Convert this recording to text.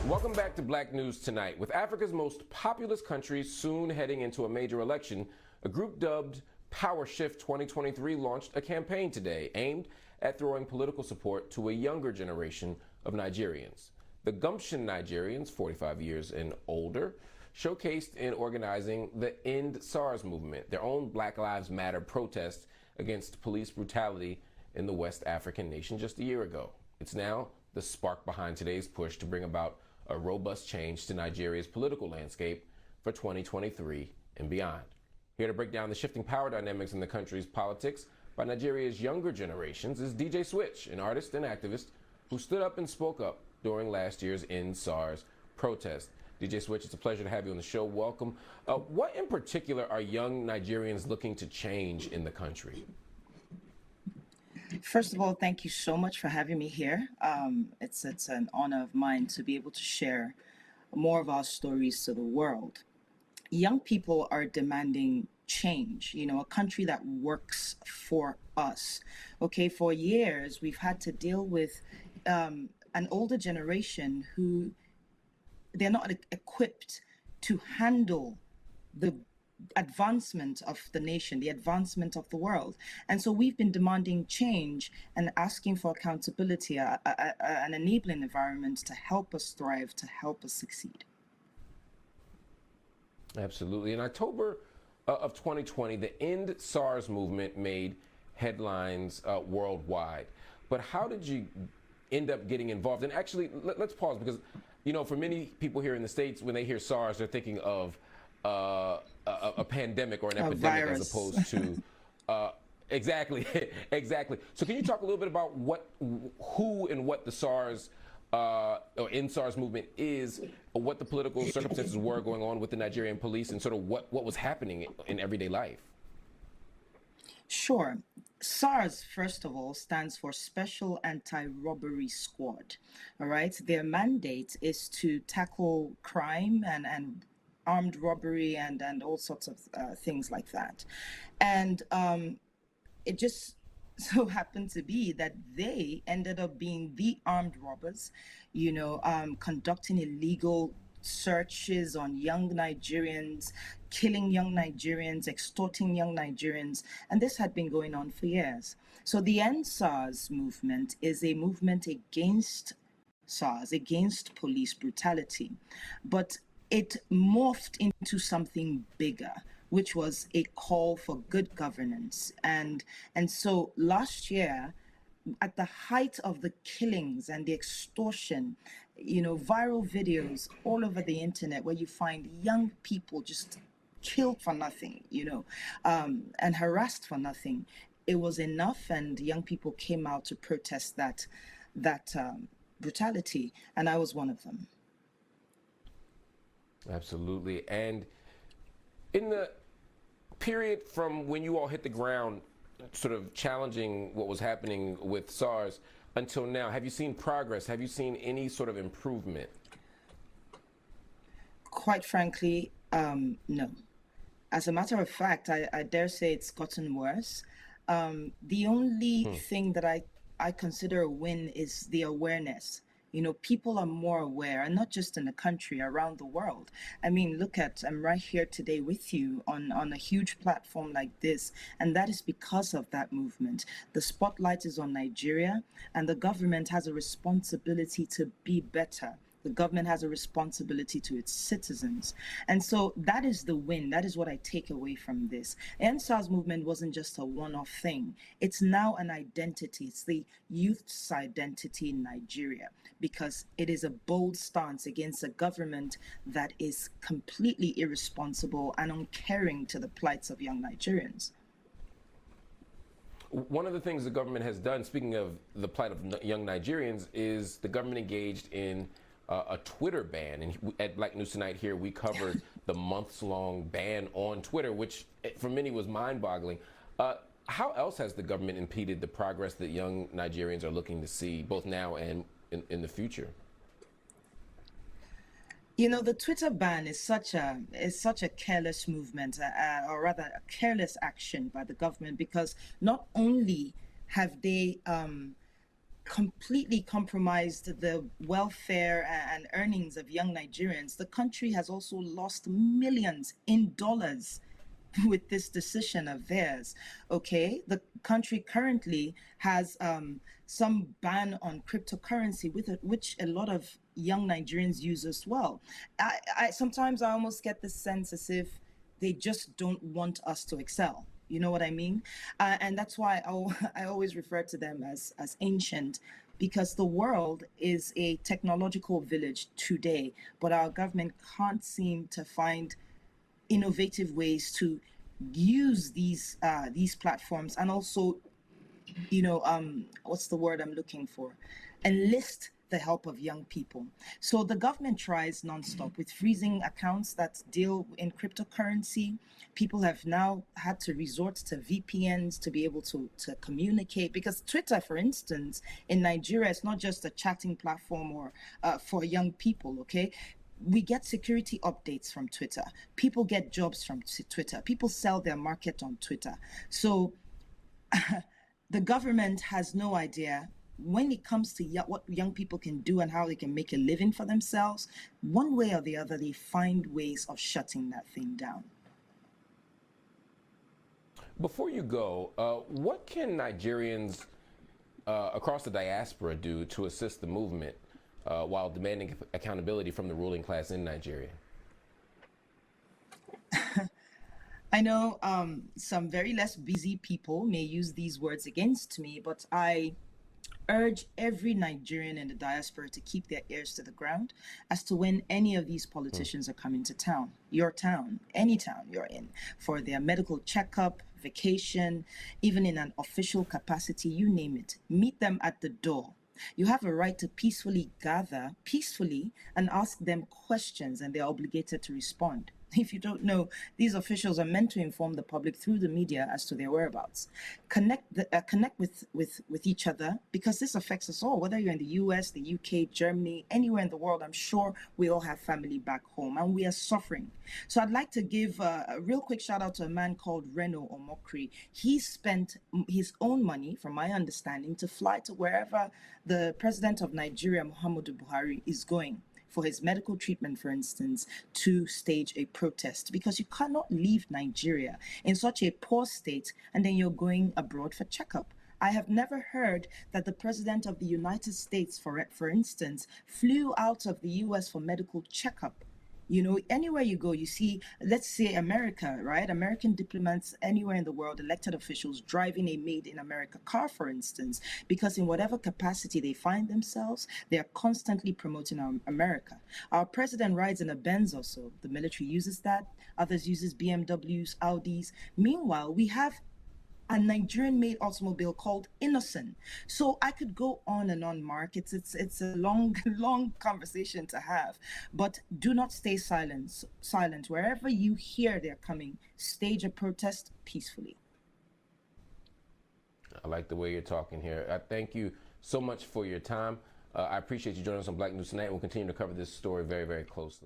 Welcome back to Black News Tonight. With Africa's most populous country soon heading into a major election, a group dubbed Power Shift 2023 launched a campaign today aimed at throwing political support to a younger generation of Nigerians. The gumption Nigerians, 45 years and older, showcased in organizing the End SARS Movement, their own Black Lives Matter protest against police brutality in the West African nation just a year ago. It's now the spark behind today's push to bring about a robust change to Nigeria's political landscape for 2023 and beyond. Here to break down the shifting power dynamics in the country's politics by Nigeria's younger generations is DJ Switch, an artist and activist who stood up and spoke up during last year's End SARS protest. DJ Switch, it's a pleasure to have you on the show. Welcome. What in particular are young Nigerians looking to change in the country? First of all, thank you so much for having me here. It's an honor of mine to be able to share more of our stories to the world. Young people are demanding change, a country that works for us. Okay, for years, we've had to deal with an older generation who they're not equipped to handle the advancement of the nation, the advancement of the world. And so we've been demanding change and asking for accountability, an enabling environment to help us thrive, to help us succeed. Absolutely. In October of 2020, the End SARS movement made headlines worldwide. But how did you end up getting involved? And actually, let's pause because, for many people here in the States, when they hear SARS, they're thinking of a pandemic or an epidemic as opposed to exactly. So can you talk a little bit about who and what the SARS or End SARS movement is, or what the political circumstances were going on with the Nigerian police, and sort of what was happening in everyday life? Sure. SARS, first of all, stands for Special Anti-Robbery Squad. All right. Their mandate is to tackle crime and armed robbery and all sorts of things like that. And it just so happened to be that they ended up being the armed robbers, conducting illegal searches on young Nigerians, killing young Nigerians, extorting young Nigerians, and this had been going on for years. So the End SARS movement is a movement against SARS, against police brutality, but it morphed into something bigger, which was a call for good governance. And so last year, at the height of the killings and the extortion, viral videos all over the internet where you find young people just killed for nothing, and harassed for nothing. It was enough, and young people came out to protest that brutality, and I was one of them. Absolutely. And in the period from when you all hit the ground, sort of challenging what was happening with SARS until now, have you seen progress? Have you seen any sort of improvement? Quite frankly, no. As a matter of fact, I dare say it's gotten worse. The only thing that I consider a win is the awareness. People are more aware, and not just in the country, around the world. I mean, I'm right here today with you on a huge platform like this, and that is because of that movement. The spotlight is on Nigeria, and the government has a responsibility to be better. The government has a responsibility to its citizens. And so that is the win. That is what I take away from this. End SARS movement wasn't just a one-off thing. It's now an identity. It's the youth's identity in Nigeria, because it is a bold stance against a government that is completely irresponsible and uncaring to the plights of young Nigerians. One of the things the government has done, speaking of the plight of young Nigerians, is the government engaged in a Twitter ban. And at Black News Tonight here, we covered the months-long ban on Twitter, which for many was mind-boggling. How else has the government impeded the progress that young Nigerians are looking to see, both now and in the future? The Twitter ban is such a careless movement, or rather a careless action by the government, because not only have they completely compromised the welfare and earnings of young Nigerians. The country has also lost millions in dollars with this decision of theirs. Okay, the country currently has some ban on cryptocurrency, which a lot of young Nigerians use as well. I sometimes I almost get the sense as if they just don't want us to excel. You know what I mean? And that's why I always refer to them as ancient, because the world is a technological village today, but our government can't seem to find innovative ways to use these platforms, and also, what's the word I'm looking for, enlist the help of young people. So the government tries nonstop with freezing accounts that deal in cryptocurrency. People have now had to resort to VPNs to be able to communicate, because Twitter, for instance, in Nigeria, is not just a chatting platform or for young people. Okay, we get security updates from Twitter. People get jobs from Twitter. People sell their market on Twitter. So the government has no idea when it comes to what young people can do and how they can make a living for themselves. One way or the other, they find ways of shutting that thing down. Before you go, what can Nigerians across the diaspora do to assist the movement while demanding accountability from the ruling class in Nigeria? I know some very less busy people may use these words against me, but I urge every Nigerian in the diaspora to keep their ears to the ground as to when any of these politicians are coming to town, any town you're in, for their medical checkup, vacation, even in an official capacity, you name it. Meet them at the door. You have a right to gather peacefully and ask them questions, and they're obligated to respond. If you don't know, these officials are meant to inform the public through the media as to their whereabouts. Connect with each other, because this affects us all, whether you're in the US, the UK, Germany, anywhere in the world. I'm sure we all have family back home and we are suffering. So I'd like to give a real quick shout out to a man called Reno Omokri. He spent his own money, from my understanding, to fly to wherever the president of Nigeria, Muhammadu Buhari, is going for his medical treatment, for instance, to stage a protest, because you cannot leave Nigeria in such a poor state and then you're going abroad for checkup. I have never heard that the president of the United States, for instance, flew out of the US for medical checkup. You know, anywhere you go, you see, let's say America, right? American diplomats anywhere in the world, elected officials driving a made in America car, for instance, because in whatever capacity they find themselves, they are constantly promoting our America. Our president rides in a Benz or so. The military uses that. Others uses BMWs, Audis. Meanwhile, we have a Nigerian-made automobile called Innocent. So I could go on and on, Mark. It's a long, long conversation to have. But do not stay silent. Wherever you hear they're coming, stage a protest peacefully. I like the way you're talking here. I thank you so much for your time. I appreciate you joining us on Black News Tonight. We'll continue to cover this story very, very closely.